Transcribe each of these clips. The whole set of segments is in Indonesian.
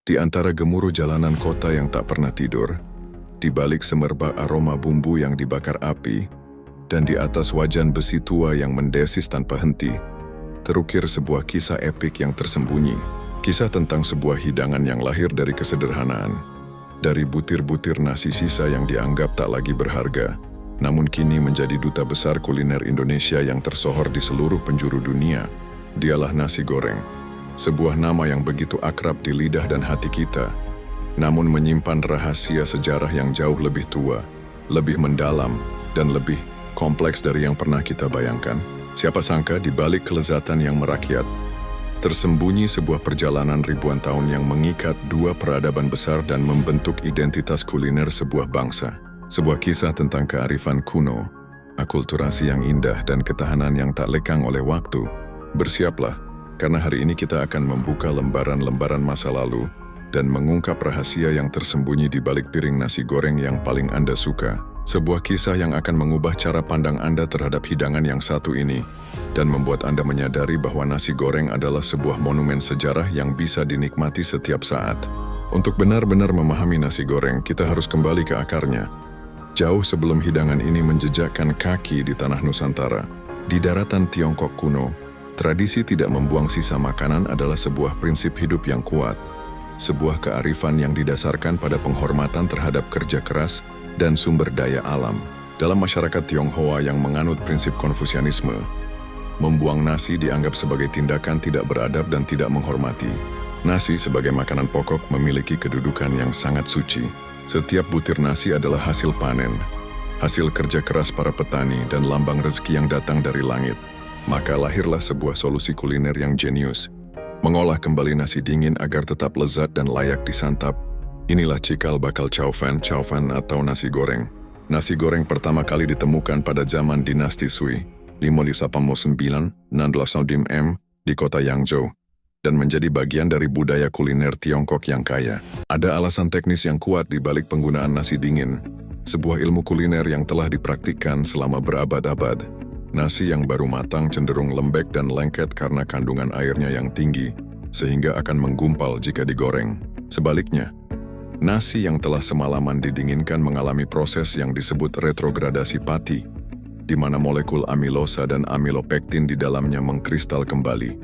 Di antara gemuruh jalanan kota yang tak pernah tidur, di balik semerbak aroma bumbu yang dibakar api, dan di atas wajan besi tua yang mendesis tanpa henti, terukir sebuah kisah epik yang tersembunyi. Kisah tentang sebuah hidangan yang lahir dari kesederhanaan, dari butir-butir nasi sisa yang dianggap tak lagi berharga, namun kini menjadi duta besar kuliner Indonesia yang tersohor di seluruh penjuru dunia. Dialah nasi goreng, sebuah nama yang begitu akrab di lidah dan hati kita, namun menyimpan rahasia sejarah yang jauh lebih tua, lebih mendalam, dan lebih kompleks dari yang pernah kita bayangkan. Siapa sangka di balik kelezatan yang merakyat, tersembunyi sebuah perjalanan ribuan tahun yang mengikat dua peradaban besar dan membentuk identitas kuliner sebuah bangsa. Sebuah kisah tentang kearifan kuno, akulturasi yang indah, dan ketahanan yang tak lekang oleh waktu. Bersiaplah, karena hari ini kita akan membuka lembaran-lembaran masa lalu dan mengungkap rahasia yang tersembunyi di balik piring nasi goreng yang paling Anda suka. Sebuah kisah yang akan mengubah cara pandang Anda terhadap hidangan yang satu ini dan membuat Anda menyadari bahwa nasi goreng adalah sebuah monumen sejarah yang bisa dinikmati setiap saat. Untuk benar-benar memahami nasi goreng, kita harus kembali ke akarnya. Jauh sebelum hidangan ini menjejakkan kaki di tanah Nusantara, di daratan Tiongkok kuno, tradisi tidak membuang sisa makanan adalah sebuah prinsip hidup yang kuat. Sebuah kearifan yang didasarkan pada penghormatan terhadap kerja keras dan sumber daya alam. Dalam masyarakat Tionghoa yang menganut prinsip Konfusianisme, membuang nasi dianggap sebagai tindakan tidak beradab dan tidak menghormati. Nasi sebagai makanan pokok memiliki kedudukan yang sangat suci. Setiap butir nasi adalah hasil panen, hasil kerja keras para petani, dan lambang rezeki yang datang dari langit. Maka lahirlah sebuah solusi kuliner yang jenius, mengolah kembali nasi dingin agar tetap lezat dan layak disantap. Inilah cikal bakal chow fan atau nasi goreng. Nasi goreng pertama kali ditemukan pada zaman dinasti Sui, 1589 di kota Yangzhou, dan menjadi bagian dari budaya kuliner Tiongkok yang kaya. Ada alasan teknis yang kuat di balik penggunaan nasi dingin, sebuah ilmu kuliner yang telah dipraktikkan selama berabad-abad. Nasi yang baru matang cenderung lembek dan lengket karena kandungan airnya yang tinggi, sehingga akan menggumpal jika digoreng. Sebaliknya, nasi yang telah semalaman didinginkan mengalami proses yang disebut retrogradasi pati, di mana molekul amilosa dan amilopektin di dalamnya mengkristal kembali,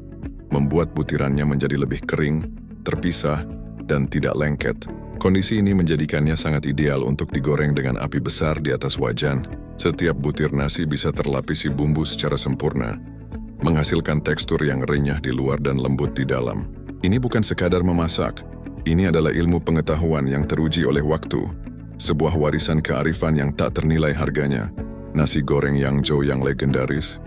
membuat butirannya menjadi lebih kering, terpisah, dan tidak lengket. Kondisi ini menjadikannya sangat ideal untuk digoreng dengan api besar di atas wajan. Setiap butir nasi bisa terlapisi bumbu secara sempurna, menghasilkan tekstur yang renyah di luar dan lembut di dalam. Ini bukan sekadar memasak, ini adalah ilmu pengetahuan yang teruji oleh waktu, sebuah warisan kearifan yang tak ternilai harganya. Nasi goreng Yangzhou yang legendaris,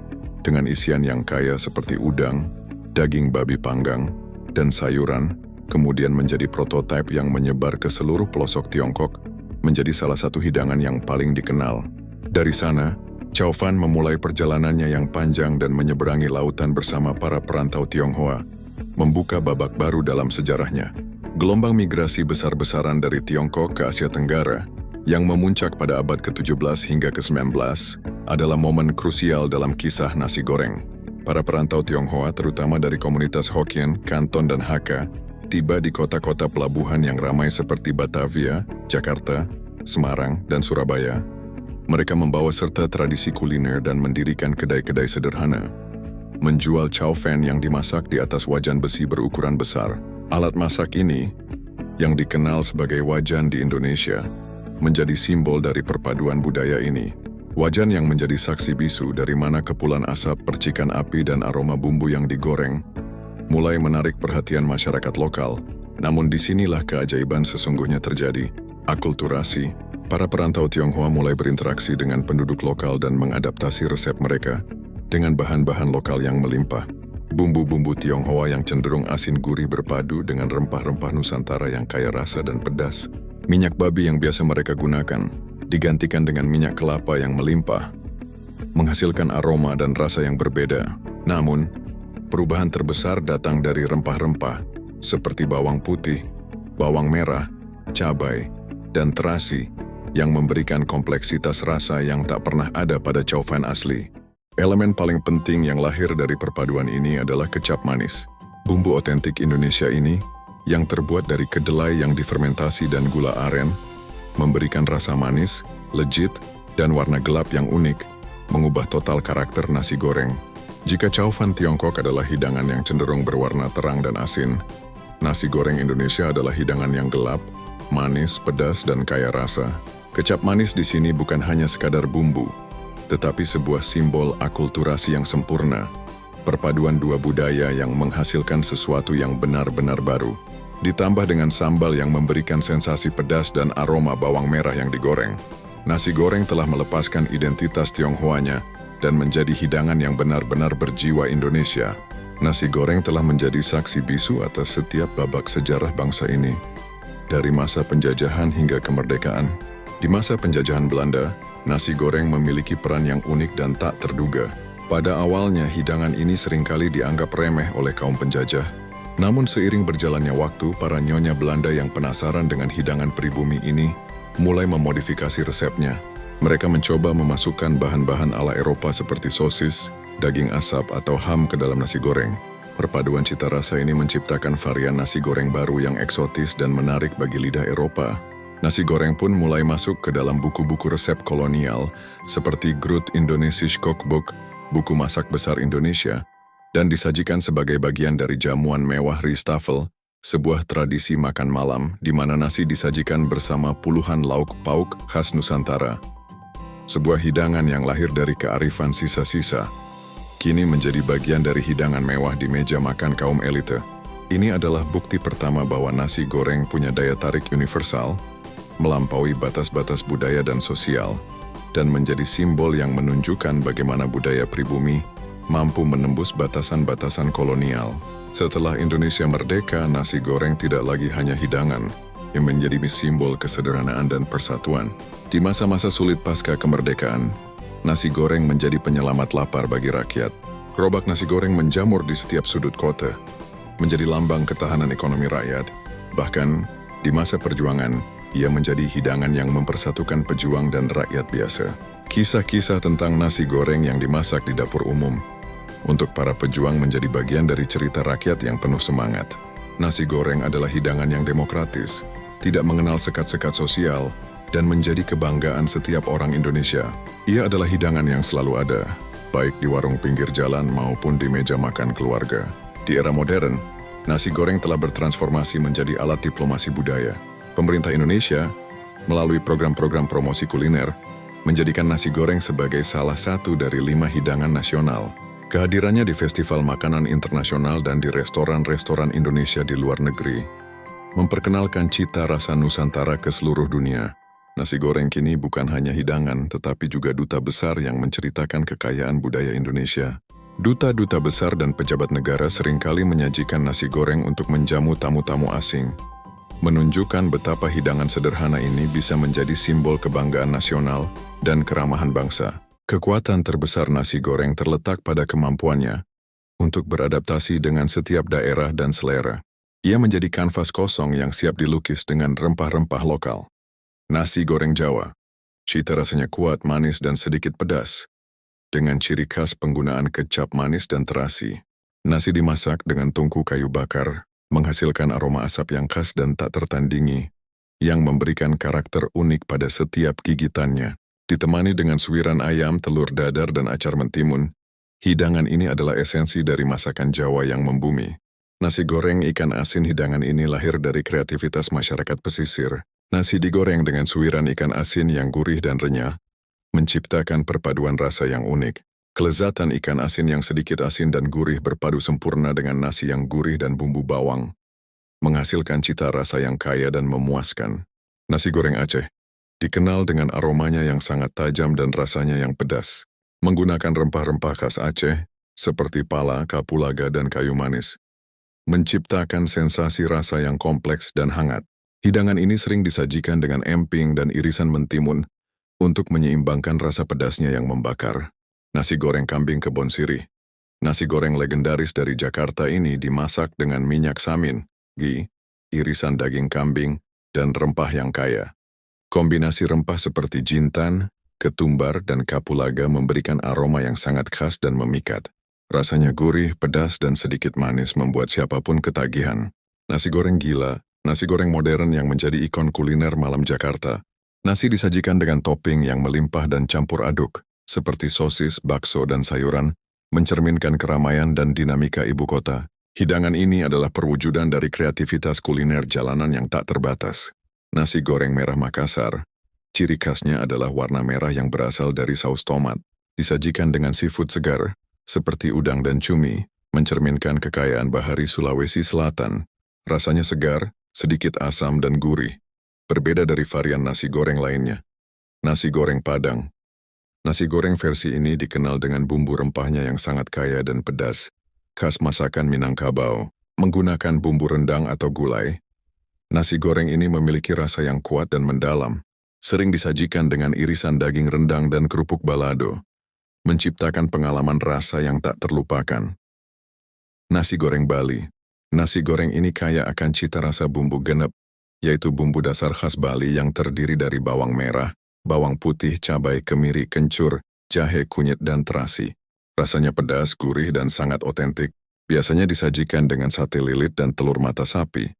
dengan isian yang kaya seperti udang, daging babi panggang, dan sayuran, kemudian menjadi prototipe yang menyebar ke seluruh pelosok Tiongkok, menjadi salah satu hidangan yang paling dikenal. Dari sana, chow fan memulai perjalanannya yang panjang dan menyeberangi lautan bersama para perantau Tionghoa, membuka babak baru dalam sejarahnya. Gelombang migrasi besar-besaran dari Tiongkok ke Asia Tenggara, yang memuncak pada abad ke-17 hingga ke-19, adalah momen krusial dalam kisah nasi goreng. Para perantau Tionghoa, terutama dari komunitas Hokkien, Kanton, dan Hakka, tiba di kota-kota pelabuhan yang ramai seperti Batavia, Jakarta, Semarang, dan Surabaya. Mereka membawa serta tradisi kuliner dan mendirikan kedai-kedai sederhana, menjual chow fan yang dimasak di atas wajan besi berukuran besar. Alat masak ini, yang dikenal sebagai wajan di Indonesia, menjadi simbol dari perpaduan budaya ini. Wajan yang menjadi saksi bisu dari mana kepulan asap, percikan api, dan aroma bumbu yang digoreng mulai menarik perhatian masyarakat lokal. Namun disinilah keajaiban sesungguhnya terjadi. Akulturasi, para perantau Tionghoa mulai berinteraksi dengan penduduk lokal dan mengadaptasi resep mereka dengan bahan-bahan lokal yang melimpah. Bumbu-bumbu Tionghoa yang cenderung asin gurih berpadu dengan rempah-rempah Nusantara yang kaya rasa dan pedas. Minyak babi yang biasa mereka gunakan digantikan dengan minyak kelapa yang melimpah, menghasilkan aroma dan rasa yang berbeda. Namun, perubahan terbesar datang dari rempah-rempah seperti bawang putih, bawang merah, cabai, dan terasi yang memberikan kompleksitas rasa yang tak pernah ada pada chow fan asli. Elemen paling penting yang lahir dari perpaduan ini adalah kecap manis. Bumbu otentik Indonesia ini, yang terbuat dari kedelai yang difermentasi dan gula aren, memberikan rasa manis, legit, dan warna gelap yang unik, mengubah total karakter nasi goreng. Jika Chow Fan Tiongkok adalah hidangan yang cenderung berwarna terang dan asin, nasi goreng Indonesia adalah hidangan yang gelap, manis, pedas, dan kaya rasa. Kecap manis di sini bukan hanya sekadar bumbu, tetapi sebuah simbol akulturasi yang sempurna, perpaduan dua budaya yang menghasilkan sesuatu yang benar-benar baru. Ditambah dengan sambal yang memberikan sensasi pedas dan aroma bawang merah yang digoreng, nasi goreng telah melepaskan identitas Tionghoanya dan menjadi hidangan yang benar-benar berjiwa Indonesia. Nasi goreng telah menjadi saksi bisu atas setiap babak sejarah bangsa ini. Dari masa penjajahan hingga kemerdekaan. Di masa penjajahan Belanda, nasi goreng memiliki peran yang unik dan tak terduga. Pada awalnya, hidangan ini seringkali dianggap remeh oleh kaum penjajah. Namun seiring berjalannya waktu, para nyonya Belanda yang penasaran dengan hidangan pribumi ini mulai memodifikasi resepnya. Mereka mencoba memasukkan bahan-bahan ala Eropa seperti sosis, daging asap, atau ham ke dalam nasi goreng. Perpaduan cita rasa ini menciptakan varian nasi goreng baru yang eksotis dan menarik bagi lidah Eropa. Nasi goreng pun mulai masuk ke dalam buku-buku resep kolonial seperti Groot Indonesisch Kookboek, buku masak besar Indonesia, dan disajikan sebagai bagian dari jamuan mewah Rijsttafel, sebuah tradisi makan malam di mana nasi disajikan bersama puluhan lauk pauk khas Nusantara. Sebuah hidangan yang lahir dari kearifan sisa-sisa, kini menjadi bagian dari hidangan mewah di meja makan kaum elite. Ini adalah bukti pertama bahwa nasi goreng punya daya tarik universal, melampaui batas-batas budaya dan sosial, dan menjadi simbol yang menunjukkan bagaimana budaya pribumi mampu menembus batasan-batasan kolonial. Setelah Indonesia merdeka, nasi goreng tidak lagi hanya hidangan yang menjadi simbol kesederhanaan dan persatuan. Di masa-masa sulit pasca kemerdekaan, nasi goreng menjadi penyelamat lapar bagi rakyat. Gerobak nasi goreng menjamur di setiap sudut kota, menjadi lambang ketahanan ekonomi rakyat. Bahkan, di masa perjuangan, ia menjadi hidangan yang mempersatukan pejuang dan rakyat biasa. Kisah-kisah tentang nasi goreng yang dimasak di dapur umum untuk para pejuang menjadi bagian dari cerita rakyat yang penuh semangat. Nasi goreng adalah hidangan yang demokratis, tidak mengenal sekat-sekat sosial, dan menjadi kebanggaan setiap orang Indonesia. Ia adalah hidangan yang selalu ada, baik di warung pinggir jalan maupun di meja makan keluarga. Di era modern, nasi goreng telah bertransformasi menjadi alat diplomasi budaya. Pemerintah Indonesia, melalui program-program promosi kuliner, menjadikan nasi goreng sebagai salah satu dari 5 hidangan nasional. Kehadirannya di festival makanan internasional dan di restoran-restoran Indonesia di luar negeri memperkenalkan cita rasa Nusantara ke seluruh dunia. Nasi goreng kini bukan hanya hidangan, tetapi juga duta besar yang menceritakan kekayaan budaya Indonesia. Duta-duta besar dan pejabat negara seringkali menyajikan nasi goreng untuk menjamu tamu-tamu asing, menunjukkan betapa hidangan sederhana ini bisa menjadi simbol kebanggaan nasional dan keramahan bangsa. Kekuatan terbesar nasi goreng terletak pada kemampuannya untuk beradaptasi dengan setiap daerah dan selera. Ia menjadi kanvas kosong yang siap dilukis dengan rempah-rempah lokal. Nasi goreng Jawa, cita rasanya kuat, manis, dan sedikit pedas, dengan ciri khas penggunaan kecap manis dan terasi. Nasi dimasak dengan tungku kayu bakar, menghasilkan aroma asap yang khas dan tak tertandingi, yang memberikan karakter unik pada setiap gigitannya. Ditemani dengan suiran ayam, telur dadar, dan acar mentimun, hidangan ini adalah esensi dari masakan Jawa yang membumi. Nasi goreng ikan asin hidangan ini lahir dari kreativitas masyarakat pesisir. Nasi digoreng dengan suiran ikan asin yang gurih dan renyah, menciptakan perpaduan rasa yang unik. Kelezatan ikan asin yang sedikit asin dan gurih berpadu sempurna dengan nasi yang gurih dan bumbu bawang, menghasilkan cita rasa yang kaya dan memuaskan. Nasi goreng Aceh dikenal dengan aromanya yang sangat tajam dan rasanya yang pedas, menggunakan rempah-rempah khas Aceh seperti pala, kapulaga, dan kayu manis, menciptakan sensasi rasa yang kompleks dan hangat. Hidangan ini sering disajikan dengan emping dan irisan mentimun untuk menyeimbangkan rasa pedasnya yang membakar. Nasi goreng kambing Kebon Sirih. Nasi goreng legendaris dari Jakarta ini dimasak dengan minyak samin, ghee, irisan daging kambing, dan rempah yang kaya. Kombinasi rempah seperti jintan, ketumbar, dan kapulaga memberikan aroma yang sangat khas dan memikat. Rasanya gurih, pedas, dan sedikit manis membuat siapapun ketagihan. Nasi goreng gila, nasi goreng modern yang menjadi ikon kuliner malam Jakarta. Nasi disajikan dengan topping yang melimpah dan campur aduk, seperti sosis, bakso, dan sayuran, mencerminkan keramaian dan dinamika ibu kota. Hidangan ini adalah perwujudan dari kreativitas kuliner jalanan yang tak terbatas. Nasi goreng merah Makassar. Ciri khasnya adalah warna merah yang berasal dari saus tomat, disajikan dengan seafood segar, seperti udang dan cumi, mencerminkan kekayaan bahari Sulawesi Selatan. Rasanya segar, sedikit asam dan gurih, berbeda dari varian nasi goreng lainnya. Nasi goreng Padang. Nasi goreng versi ini dikenal dengan bumbu rempahnya yang sangat kaya dan pedas, khas masakan Minangkabau, menggunakan bumbu rendang atau gulai. Nasi goreng ini memiliki rasa yang kuat dan mendalam, sering disajikan dengan irisan daging rendang dan kerupuk balado, menciptakan pengalaman rasa yang tak terlupakan. Nasi goreng Bali. Nasi goreng ini kaya akan cita rasa bumbu genep, yaitu bumbu dasar khas Bali yang terdiri dari bawang merah, bawang putih, cabai, kemiri, kencur, jahe, kunyit, dan terasi. Rasanya pedas, gurih, dan sangat otentik. Biasanya disajikan dengan sate lilit dan telur mata sapi.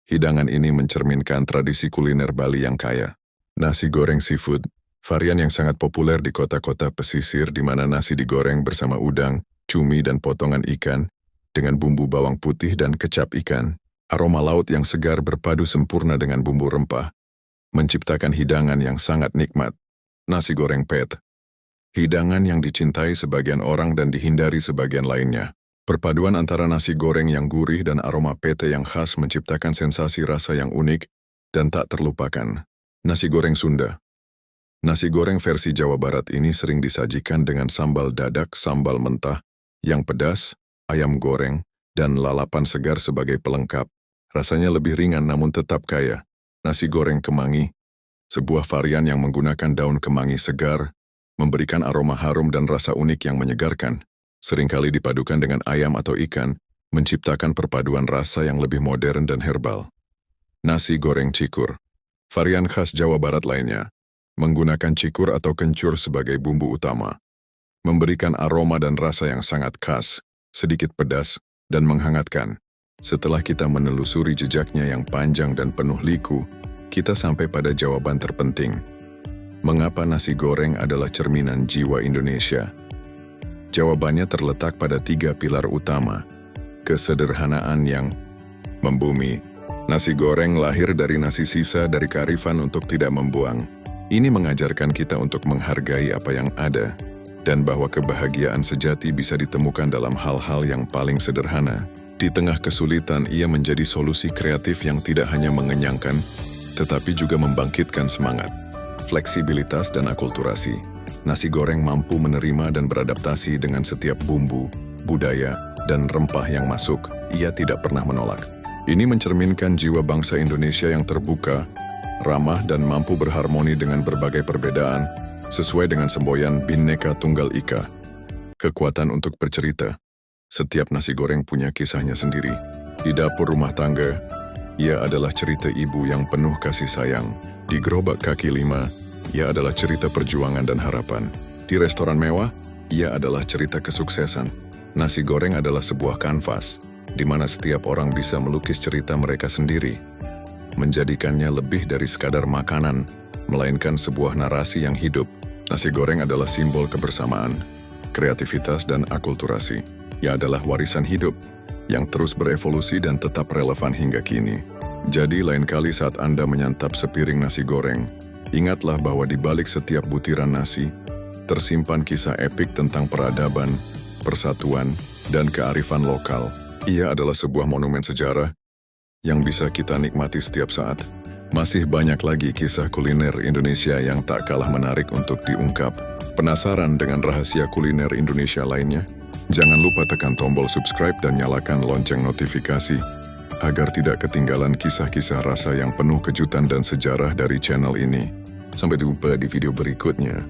Hidangan ini mencerminkan tradisi kuliner Bali yang kaya. Nasi goreng seafood, varian yang sangat populer di kota-kota pesisir di mana nasi digoreng bersama udang, cumi dan potongan ikan, dengan bumbu bawang putih dan kecap ikan. Aroma laut yang segar berpadu sempurna dengan bumbu rempah, menciptakan hidangan yang sangat nikmat. Nasi goreng pet. Hidangan yang dicintai sebagian orang dan dihindari sebagian lainnya. Perpaduan antara nasi goreng yang gurih dan aroma pete yang khas menciptakan sensasi rasa yang unik dan tak terlupakan. Nasi goreng Sunda. Nasi goreng versi Jawa Barat ini sering disajikan dengan sambal dadak, sambal mentah, yang pedas, ayam goreng, dan lalapan segar sebagai pelengkap. Rasanya lebih ringan namun tetap kaya. Nasi goreng kemangi. Sebuah varian yang menggunakan daun kemangi segar, memberikan aroma harum dan rasa unik yang menyegarkan. Seringkali dipadukan dengan ayam atau ikan, menciptakan perpaduan rasa yang lebih modern dan herbal. Nasi goreng cikur. Varian khas Jawa Barat lainnya, menggunakan cikur atau kencur sebagai bumbu utama, memberikan aroma dan rasa yang sangat khas, sedikit pedas, dan menghangatkan. Setelah kita menelusuri jejaknya yang panjang dan penuh liku, kita sampai pada jawaban terpenting. Mengapa nasi goreng adalah cerminan jiwa Indonesia? Jawabannya terletak pada 3 pilar utama. Kesederhanaan yang membumi. Nasi goreng lahir dari nasi sisa dari kearifan untuk tidak membuang. Ini mengajarkan kita untuk menghargai apa yang ada, dan bahwa kebahagiaan sejati bisa ditemukan dalam hal-hal yang paling sederhana. Di tengah kesulitan, ia menjadi solusi kreatif yang tidak hanya mengenyangkan, tetapi juga membangkitkan semangat. Fleksibilitas dan akulturasi. Nasi goreng mampu menerima dan beradaptasi dengan setiap bumbu, budaya, dan rempah yang masuk. Ia tidak pernah menolak. Ini mencerminkan jiwa bangsa Indonesia yang terbuka, ramah, dan mampu berharmoni dengan berbagai perbedaan, sesuai dengan semboyan Bhinneka Tunggal Ika. Kekuatan untuk bercerita. Setiap nasi goreng punya kisahnya sendiri. Di dapur rumah tangga, ia adalah cerita ibu yang penuh kasih sayang. Di gerobak kaki lima, ia adalah cerita perjuangan dan harapan. Di restoran mewah, ia adalah cerita kesuksesan. Nasi goreng adalah sebuah kanvas, di mana setiap orang bisa melukis cerita mereka sendiri. Menjadikannya lebih dari sekadar makanan, melainkan sebuah narasi yang hidup. Nasi goreng adalah simbol kebersamaan, kreativitas, dan akulturasi. Ia adalah warisan hidup, yang terus berevolusi dan tetap relevan hingga kini. Jadi lain kali saat Anda menyantap sepiring nasi goreng, ingatlah bahwa di balik setiap butiran nasi, tersimpan kisah epik tentang peradaban, persatuan, dan kearifan lokal. Ia adalah sebuah monumen sejarah yang bisa kita nikmati setiap saat. Masih banyak lagi kisah kuliner Indonesia yang tak kalah menarik untuk diungkap. Penasaran dengan rahasia kuliner Indonesia lainnya? Jangan lupa tekan tombol subscribe dan nyalakan lonceng notifikasi, agar tidak ketinggalan kisah-kisah rasa yang penuh kejutan dan sejarah dari channel ini. Sampai jumpa di video berikutnya.